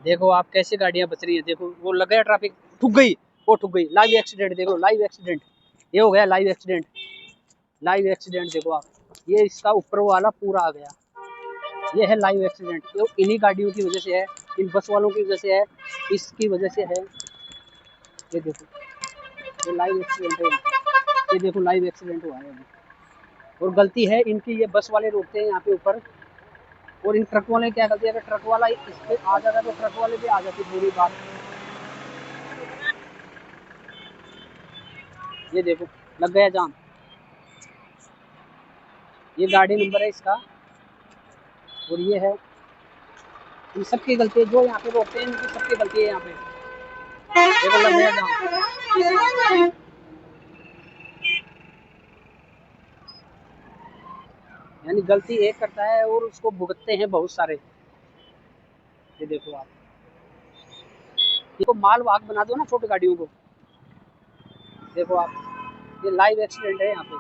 देखो आप कैसे गाड़ियां बच रही है। देखो वो लग गया ट्रैफिक, ठुक गई, वो ठुक गई। लाइव एक्सीडेंट, देखो लाइव एक्सीडेंट, ये हो गया लाइव एक्सीडेंट। लाइव एक्सीडेंट देखो आप, ये इसका ऊपर वाला पूरा आ गया। ये है लाइव एक्सीडेंट, ये इन्हीं गाड़ियों की वजह से है, इन बस वालों की वजह से है, इसकी वजह से है। ये देखो, ये लाइव एक्सीडेंट है, ये देखो लाइव एक्सीडेंट हुआ है अभी। और गलती है इनकी, ये बस वाले रोकते हैं यहाँ पे ऊपर, और इन ट्रक वाले क्या करते हैं, अगर ट्रक वाला इस पे आ जाता तो ट्रक वाले भी आ जाती पूरी बात। ये देखो लग गया जाम, ये गाड़ी नंबर है इसका, और ये है, इन सबकी गलती है, जो यहाँ पे रोकते हैं इनकी सबकी गलती है यहाँ पे। देखो लग गया जाम, यानी गलती एक करता है और उसको भुगतते हैं बहुत सारे। ये देखो आप, इसको माल वाहक बना दो ना छोटी गाड़ियों को। देखो आप, ये लाइव एक्सीडेंट है यहाँ पे।